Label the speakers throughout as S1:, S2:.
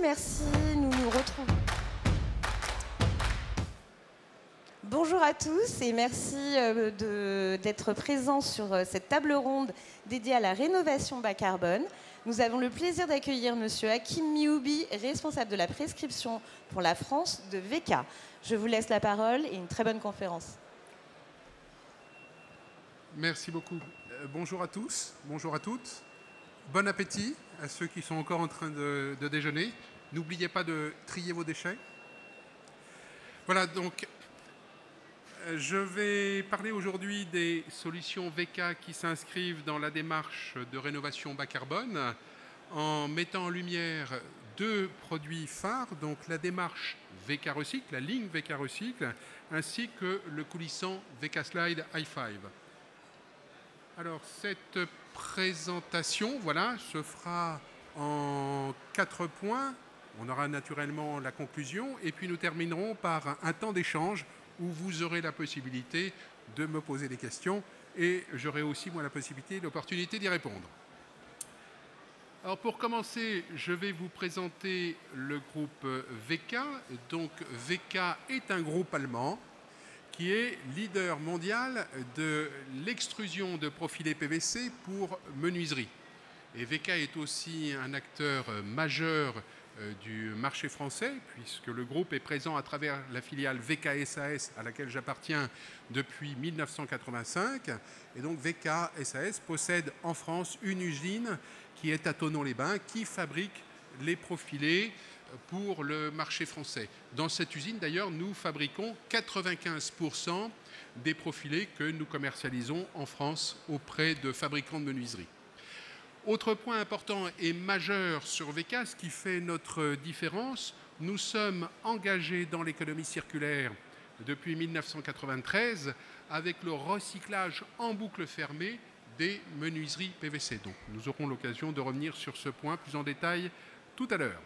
S1: merci. Nous nous retrouvons. Bonjour à tous et merci d'être présents sur cette table ronde dédiée à la rénovation bas carbone. Nous avons le plaisir d'accueillir Monsieur Hakim Mioubi, responsable de la prescription pour la France de VK. Je vous laisse la parole et une très bonne conférence.
S2: Merci beaucoup. Bonjour à tous, bonjour à toutes. Bon appétit à ceux qui sont encore en train de déjeuner. N'oubliez pas de trier vos déchets. Voilà, donc je vais parler aujourd'hui des solutions VK qui s'inscrivent dans la démarche de rénovation bas carbone en mettant en lumière deux produits phares, donc la démarche VK Recycle, la ligne VK Recycle, ainsi que le coulissant VK Slide i5. Alors, cette présentation, voilà, se fera en 4 points. On aura naturellement la conclusion et puis nous terminerons par un temps d'échange où vous aurez la possibilité de me poser des questions et j'aurai aussi, moi, la possibilité, l'opportunité d'y répondre. Alors, pour commencer, je vais vous présenter le groupe VK. Donc, VK est un groupe allemand qui est leader mondial de l'extrusion de profilés PVC pour menuiserie. Et VK est aussi un acteur majeur du marché français, puisque le groupe est présent à travers la filiale VK SAS, à laquelle j'appartiens depuis 1985. Et donc VK SAS possède en France une usine qui est à Thonon-les-Bains, qui fabrique les profilés pour le marché français. Dans cette usine, d'ailleurs, nous fabriquons 95% des profilés que nous commercialisons en France auprès de fabricants de menuiserie. Autre point important et majeur sur VK, ce qui fait notre différence, nous sommes engagés dans l'économie circulaire depuis 1993 avec le recyclage en boucle fermée des menuiseries PVC. Donc nous aurons l'occasion de revenir sur ce point plus en détail tout à l'heure.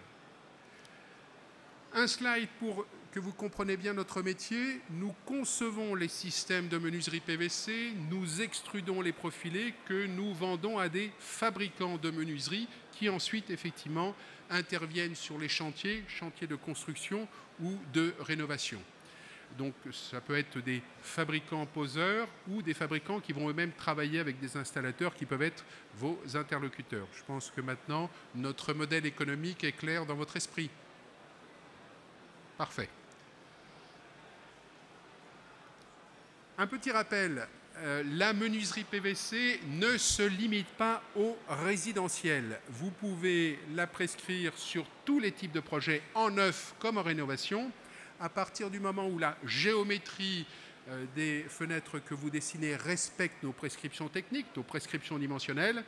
S2: Un slide pour que vous compreniez bien notre métier. Nous concevons les systèmes de menuiserie PVC, nous extrudons les profilés que nous vendons à des fabricants de menuiserie qui ensuite, effectivement, interviennent sur les chantiers de construction ou de rénovation. Donc ça peut être des fabricants poseurs ou des fabricants qui vont eux-mêmes travailler avec des installateurs qui peuvent être vos interlocuteurs. Je pense que maintenant, notre modèle économique est clair dans votre esprit. Parfait. Un petit rappel, la menuiserie PVC ne se limite pas au résidentiel. Vous pouvez la prescrire sur tous les types de projets, en neuf comme en rénovation, à partir du moment où la géométrie des fenêtres que vous dessinez respecte nos prescriptions techniques, nos prescriptions dimensionnelles,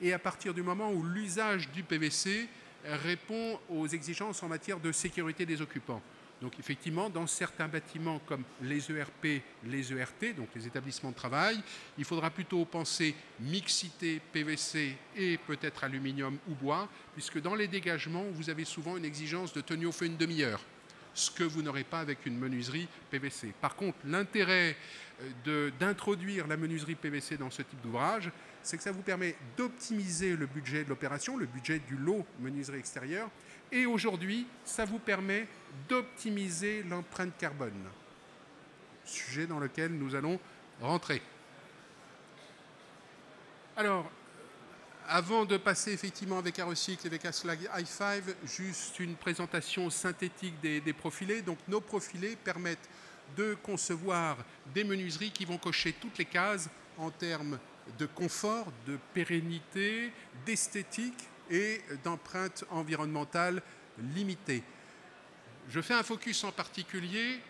S2: et à partir du moment où l'usage du PVC répond aux exigences en matière de sécurité des occupants. Donc effectivement, dans certains bâtiments comme les ERP, les ERT, donc les établissements de travail, il faudra plutôt penser mixité PVC et peut-être aluminium ou bois, puisque dans les dégagements, vous avez souvent une exigence de tenue au feu une demi-heure, ce que vous n'aurez pas avec une menuiserie PVC. Par contre, l'intérêt d'introduire la menuiserie PVC dans ce type d'ouvrage, c'est que ça vous permet d'optimiser le budget de l'opération, le budget du lot menuiserie extérieure, et aujourd'hui, ça vous permet d'optimiser l'empreinte carbone, sujet dans lequel nous allons rentrer. Alors, avant de passer effectivement avec VK Recycle et VK Slide i5, juste une présentation synthétique des profilés. Donc nos profilés permettent de concevoir des menuiseries qui vont cocher toutes les cases en termes de confort, de pérennité, d'esthétique et d'empreinte environnementale limitée. Je fais un focus en particulier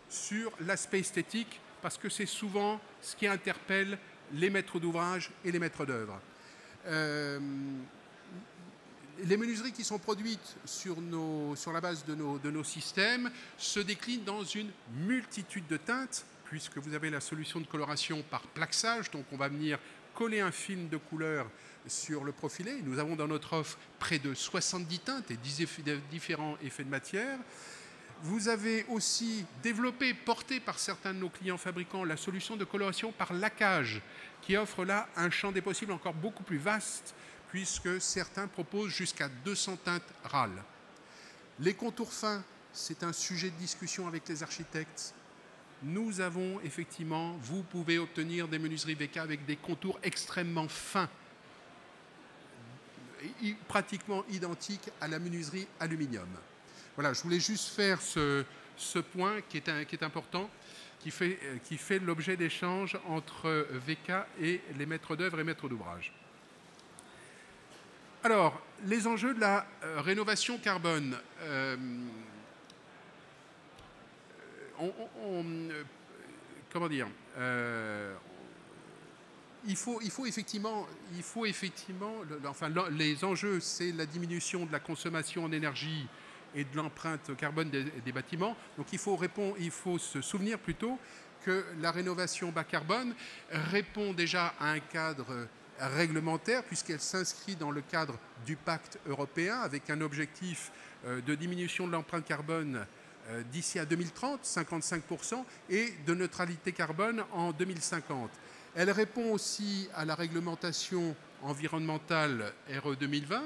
S2: sur l'aspect esthétique parce que c'est souvent ce qui interpelle les maîtres d'ouvrage et les maîtres d'œuvre. Les menuiseries qui sont produites sur la base de nos systèmes se déclinent dans une multitude de teintes, puisque vous avez la solution de coloration par plaxage, donc on va venir coller un film de couleur sur le profilé. Nous avons dans notre offre près de 70 teintes et 10 différents effets de matière. Vous avez aussi développé, porté par certains de nos clients fabricants, la solution de coloration par laquage, qui offre là un champ des possibles encore beaucoup plus vaste, puisque certains proposent jusqu'à 200 teintes RAL. Les contours fins, c'est un sujet de discussion avec les architectes. Nous avons effectivement, vous pouvez obtenir des menuiseries VK avec des contours extrêmement fins, pratiquement identiques à la menuiserie aluminium. Voilà, je voulais juste faire ce point qui est important, qui fait l'objet d'échanges entre VK et les maîtres d'œuvre et maîtres d'ouvrage. Alors, les enjeux de la rénovation carbone. Comment dire, il faut effectivement les enjeux, c'est la diminution de la consommation en énergie et de l'empreinte carbone des bâtiments. Donc il faut se souvenir plutôt que la rénovation bas carbone répond déjà à un cadre réglementaire puisqu'elle s'inscrit dans le cadre du pacte européen avec un objectif de diminution de l'empreinte carbone d'ici à 2030, 55%, et de neutralité carbone en 2050. Elle répond aussi à la réglementation environnementale RE 2020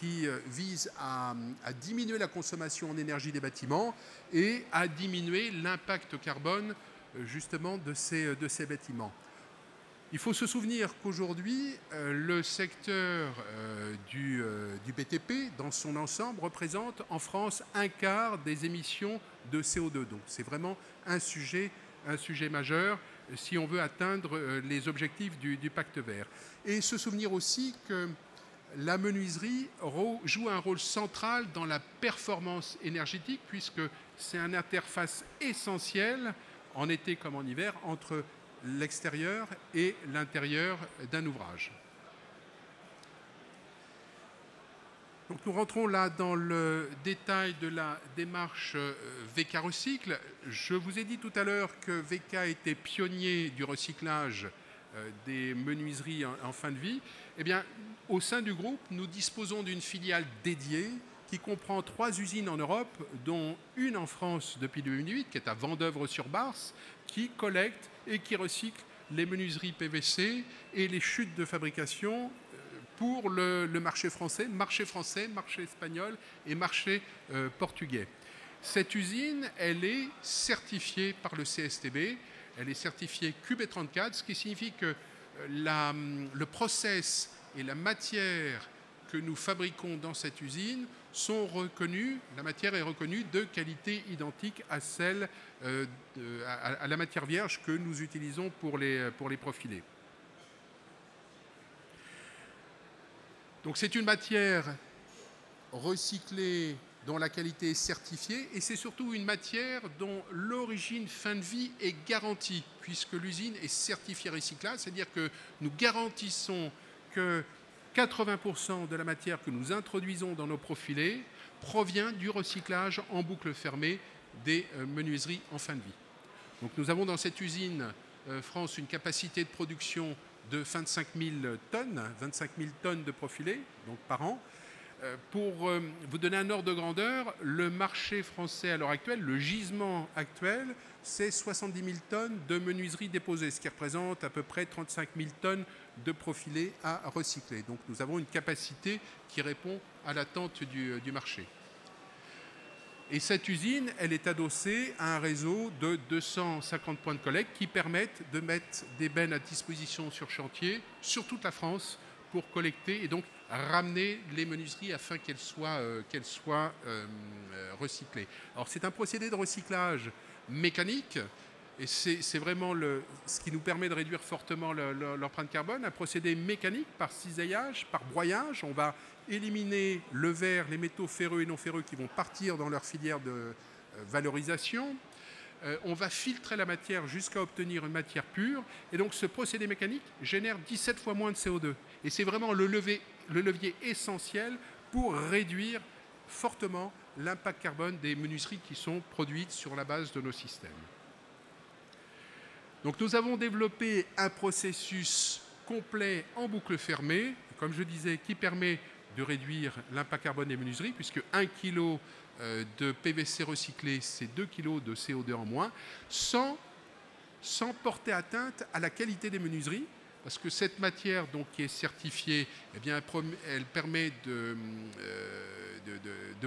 S2: qui vise à diminuer la consommation en énergie des bâtiments et à diminuer l'impact carbone justement de ces bâtiments. Il faut se souvenir qu'aujourd'hui, le secteur du BTP, dans son ensemble, représente en France un quart des émissions de CO2. Donc c'est vraiment un sujet majeur si on veut atteindre les objectifs du pacte vert. Et se souvenir aussi que la menuiserie joue un rôle central dans la performance énergétique puisque c'est une interface essentielle, en été comme en hiver, entre l'extérieur et l'intérieur d'un ouvrage. Donc nous rentrons là dans le détail de la démarche VK Recycle. Je vous ai dit tout à l'heure que VK était pionnier du recyclage des menuiseries en fin de vie. Eh bien, au sein du groupe, nous disposons d'une filiale dédiée qui comprend 3 usines en Europe, dont une en France depuis 2008, qui est à Vendeuvre-sur-Barse, qui collecte et qui recycle les menuiseries PVC et les chutes de fabrication pour le marché français, marché espagnol et marché portugais. Cette usine, elle est certifiée par le CSTB, elle est certifiée QB34, ce qui signifie que le process et la matière que nous fabriquons dans cette usine sont reconnus, la matière est reconnue de qualité identique à celle à la matière vierge que nous utilisons pour les profilés. Donc c'est une matière recyclée dont la qualité est certifiée et c'est surtout une matière dont l'origine fin de vie est garantie puisque l'usine est certifiée recyclable, c'est-à-dire que nous garantissons que 80% de la matière que nous introduisons dans nos profilés provient du recyclage en boucle fermée des menuiseries en fin de vie. Donc nous avons dans cette usine France une capacité de production de 25 000 tonnes de profilés donc par an. Pour vous donner un ordre de grandeur, le marché français à l'heure actuelle, le gisement actuel, c'est 70 000 tonnes de menuiseries déposées, ce qui représente à peu près 35 000 tonnes de profilés à recycler. Donc nous avons une capacité qui répond à l'attente du marché. Et cette usine, elle est adossée à un réseau de 250 points de collecte qui permettent de mettre des bennes à disposition sur chantier, sur toute la France, pour collecter et donc ramener les menuiseries afin qu'elles soient recyclées. Alors c'est un procédé de recyclage mécanique et c'est vraiment ce qui nous permet de réduire fortement l'empreinte carbone, un procédé mécanique par cisaillage, par broyage. On va éliminer le verre, les métaux ferreux et non ferreux qui vont partir dans leur filière de valorisation. On va filtrer la matière jusqu'à obtenir une matière pure. Et donc, ce procédé mécanique génère 17 fois moins de CO2. Et c'est vraiment le levier essentiel pour réduire fortement l'impact carbone des menuiseries qui sont produites sur la base de nos systèmes. Donc, nous avons développé un processus complet en boucle fermée, comme je disais, qui permet de réduire l'impact carbone des menuiseries, puisque 1 kg de PVC recyclé, c'est 2 kg de CO2 en moins, sans porter atteinte à la qualité des menuiseries, parce que cette matière donc, qui est certifiée, eh bien, elle permet de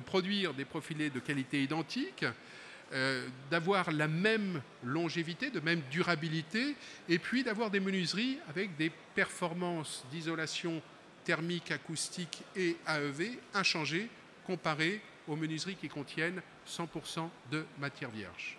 S2: produire des profilés de qualité identique, d'avoir la même longévité, de même durabilité, et puis d'avoir des menuiseries avec des performances d'isolation thermique, acoustique et AEV inchangées comparées aux menuiseries qui contiennent 100% de matière vierge.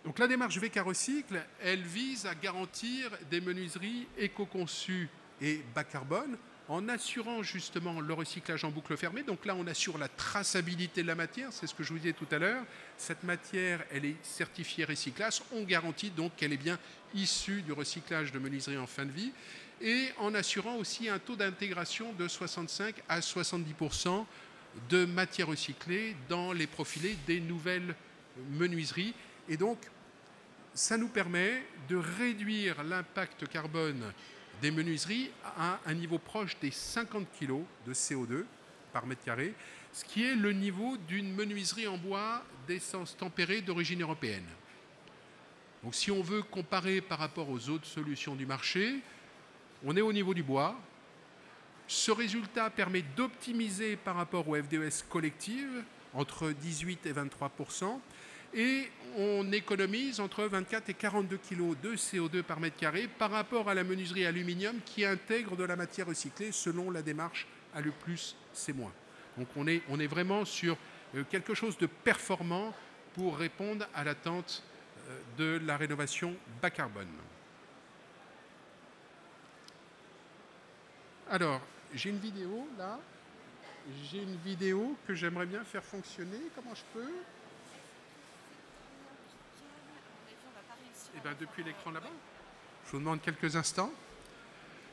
S2: Donc la démarche VK-Recycle, elle vise à garantir des menuiseries éco-conçues et bas carbone en assurant justement le recyclage en boucle fermée. Donc là, on assure la traçabilité de la matière, c'est ce que je vous disais tout à l'heure. Cette matière, elle est certifiée recyclage. On garantit donc qu'elle est bien issue du recyclage de menuiserie en fin de vie et en assurant aussi un taux d'intégration de 65 à 70% de matière recyclée dans les profilés des nouvelles menuiseries. Et donc, ça nous permet de réduire l'impact carbone des menuiseries à un niveau proche des 50 kg de CO2 par mètre carré, ce qui est le niveau d'une menuiserie en bois d'essence tempérée d'origine européenne. Donc si on veut comparer par rapport aux autres solutions du marché, on est au niveau du bois. Ce résultat permet d'optimiser par rapport aux FDES collectives entre 18 et 23%, et on économise entre 24 et 42 kg de CO2 par mètre carré par rapport à la menuiserie aluminium qui intègre de la matière recyclée selon la démarche A le plus, c'est moins. Donc on est vraiment sur quelque chose de performant pour répondre à l'attente de la rénovation bas carbone. Alors, j'ai une vidéo là. J'ai une vidéo que j'aimerais bien faire fonctionner. Comment je peux ? Eh bien, depuis l'écran là-bas. Je vous demande quelques instants.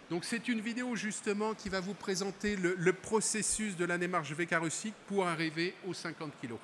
S2: Donc, c'est une vidéo justement qui va vous présenter le processus de la démarche VK-Recycle pour arriver aux 50 kg.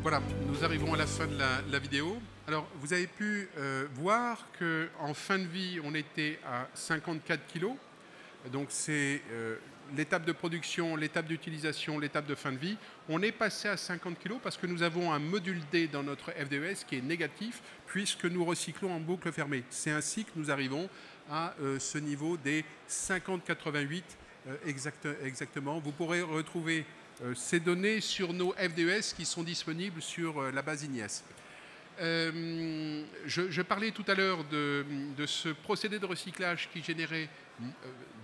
S2: Voilà, nous arrivons à la fin de la vidéo. Alors, vous avez pu voir qu'en fin de vie, on était à 54 kg. Donc, c'est l'étape de production, l'étape d'utilisation, l'étape de fin de vie. On est passé à 50 kg parce que nous avons un module D dans notre FDES qui est négatif puisque nous recyclons en boucle fermée. C'est ainsi que nous arrivons à ce niveau des 50,88 exactement. Vous pourrez retrouver ces données sur nos FDES qui sont disponibles sur la base INIES. Je parlais tout à l'heure de ce procédé de recyclage qui générait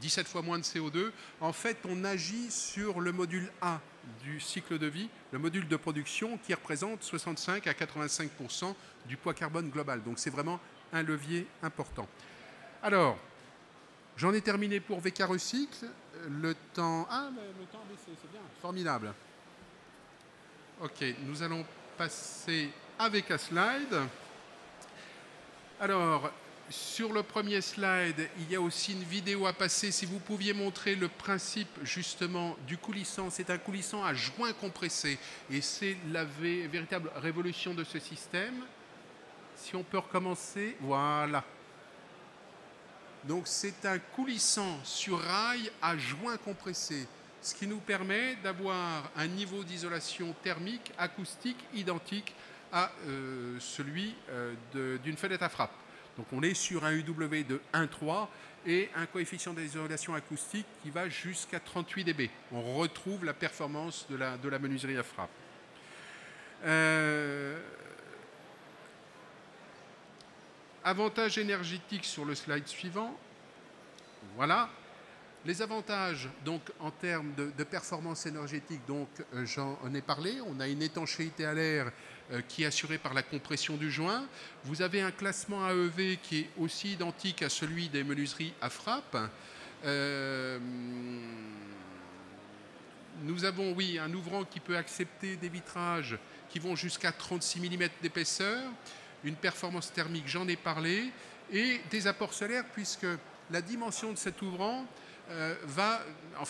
S2: 17 fois moins de CO2. En fait, on agit sur le module A du cycle de vie, le module de production qui représente 65 à 85% du poids carbone global. Donc c'est vraiment un levier important. Alors, j'en ai terminé pour VK Recycle. Le temps... Ah, le temps a baissé, c'est bien, formidable. Ok, nous allons passer avec un slide. Alors, sur le premier slide, il y a aussi une vidéo à passer. Si vous pouviez montrer le principe justement du coulissant, c'est un coulissant à joint compressé et c'est la véritable révolution de ce système. Si on peut recommencer, voilà. Donc c'est un coulissant sur rail à joint compressé, ce qui nous permet d'avoir un niveau d'isolation thermique, acoustique identique à celui d'une fenêtre à frappe. Donc on est sur un UW de 1,3 et un coefficient d'isolation acoustique qui va jusqu'à 38 dB. On retrouve la performance de la menuiserie à frappe. Avantages énergétiques sur le slide suivant. Voilà. Les avantages, donc, en termes de performance énergétique, donc, j'en ai parlé. On a une étanchéité à l'air qui est assurée par la compression du joint. Vous avez un classement AEV qui est aussi identique à celui des menuiseries à frappe. Nous avons, oui, un ouvrant qui peut accepter des vitrages qui vont jusqu'à 36 mm d'épaisseur. Une performance thermique, j'en ai parlé. Et des apports solaires, puisque la dimension de cet ouvrant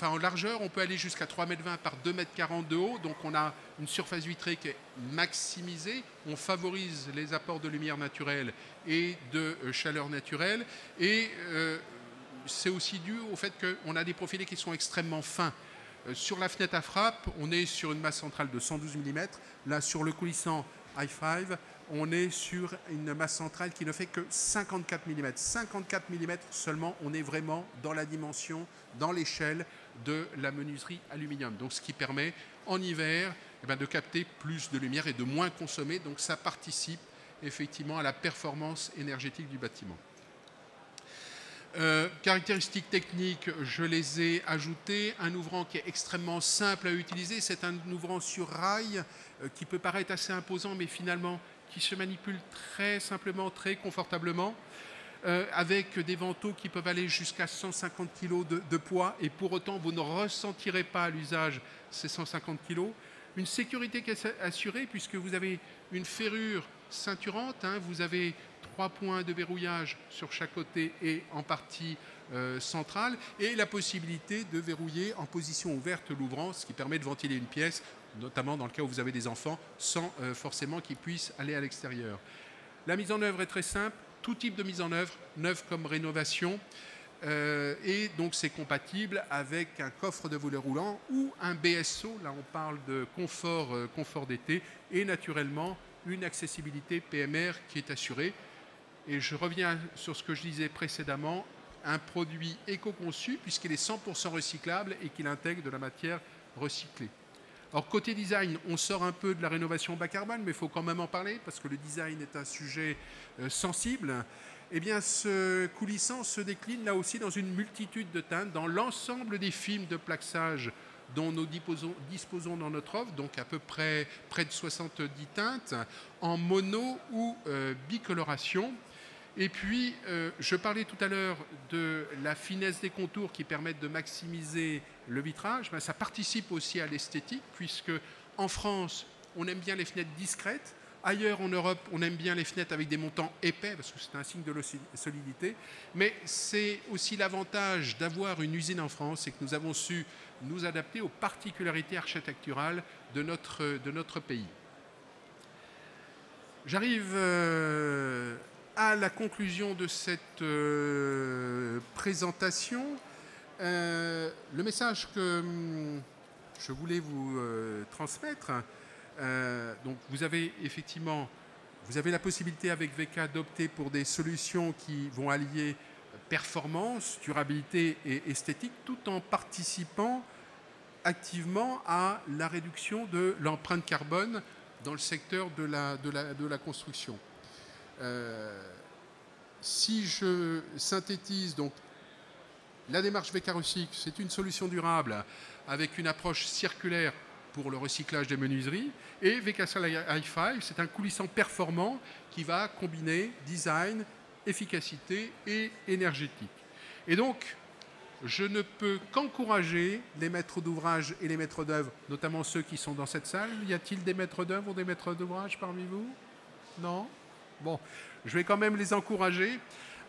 S2: en largeur, on peut aller jusqu'à 3,20 m par 2,40 m de haut. Donc on a une surface vitrée qui est maximisée. On favorise les apports de lumière naturelle et de chaleur naturelle. Et c'est aussi dû au fait qu'on a des profilés qui sont extrêmement fins. Sur la fenêtre à frappe, on est sur une masse centrale de 112 mm. Là, sur le coulissant i5, on est sur une masse centrale qui ne fait que 54 mm. 54 mm seulement, on est vraiment dans la dimension, dans l'échelle de la menuiserie aluminium. Donc ce qui permet, en hiver, de capter plus de lumière et de moins consommer. Donc ça participe effectivement à la performance énergétique du bâtiment. Caractéristiques techniques, je les ai ajoutées. Un ouvrant qui est extrêmement simple à utiliser. C'est un ouvrant sur rail qui peut paraître assez imposant, mais finalement qui se manipule très simplement, très confortablement, avec des vantaux qui peuvent aller jusqu'à 150 kg de poids, et pour autant, vous ne ressentirez pas à l'usage ces 150 kg. Une sécurité qui est assurée, puisque vous avez une ferrure ceinturante, vous avez 3 points de verrouillage sur chaque côté et en partie centrale, et la possibilité de verrouiller en position ouverte l'ouvrant, ce qui permet de ventiler une pièce, notamment dans le cas où vous avez des enfants, sans forcément qu'ils puissent aller à l'extérieur. La mise en œuvre est très simple, tout type de mise en œuvre, neuve comme rénovation, et donc c'est compatible avec un coffre de volet roulant ou un BSO, là on parle de confort d'été, et naturellement une accessibilité PMR qui est assurée. Et je reviens sur ce que je disais précédemment, un produit éco-conçu puisqu'il est 100% recyclable et qu'il intègre de la matière recyclée. Alors côté design, on sort un peu de la rénovation bas carbone, mais il faut quand même en parler parce que le design est un sujet sensible. Eh bien, ce coulissant se décline là aussi dans une multitude de teintes, dans l'ensemble des films de plaxage dont nous disposons dans notre offre, donc à peu près de 70 teintes, en mono ou bicoloration. Et puis, je parlais tout à l'heure de la finesse des contours qui permettent de maximiser le vitrage. Ça participe aussi à l'esthétique, puisque en France, on aime bien les fenêtres discrètes. Ailleurs en Europe, on aime bien les fenêtres avec des montants épais, parce que c'est un signe de solidité. Mais c'est aussi l'avantage d'avoir une usine en France, c'est que nous avons su nous adapter aux particularités architecturales de notre pays. J'arrive à la conclusion de cette présentation. Le message que je voulais vous transmettre, donc vous avez effectivement, vous avez la possibilité avec VK d'opter pour des solutions qui vont allier performance, durabilité et esthétique, tout en participant activement à la réduction de l'empreinte carbone dans le secteur de la construction. Si je synthétise, donc, la démarche VK Recycle, c'est une solution durable avec une approche circulaire pour le recyclage des menuiseries. Et VK Hi-Fi, c'est un coulissant performant qui va combiner design, efficacité et énergétique. Et donc, je ne peux qu'encourager les maîtres d'ouvrage et les maîtres d'œuvre, notamment ceux qui sont dans cette salle. Y a-t-il des maîtres d'œuvre ou des maîtres d'ouvrage parmi vous? Non? Bon, je vais quand même les encourager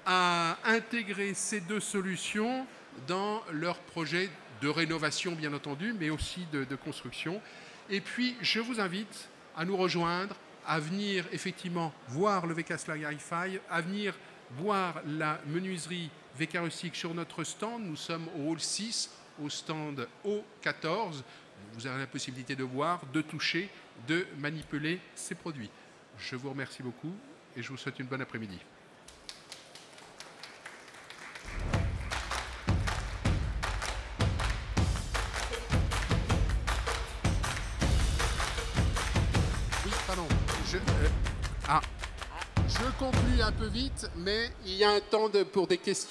S2: à intégrer ces deux solutions dans leur projet de rénovation, bien entendu, mais aussi de construction. Et puis, je vous invite à nous rejoindre, à venir effectivement voir le VK Hi-Fi, à venir voir la menuiserie VK Recycle sur notre stand. Nous sommes au hall 6, au stand O14. Vous avez la possibilité de voir, de toucher, de manipuler ces produits. Je vous remercie beaucoup et je vous souhaite une bonne après-midi. Oui, pardon. Je conclue un peu vite, mais il y a un temps pour des questions.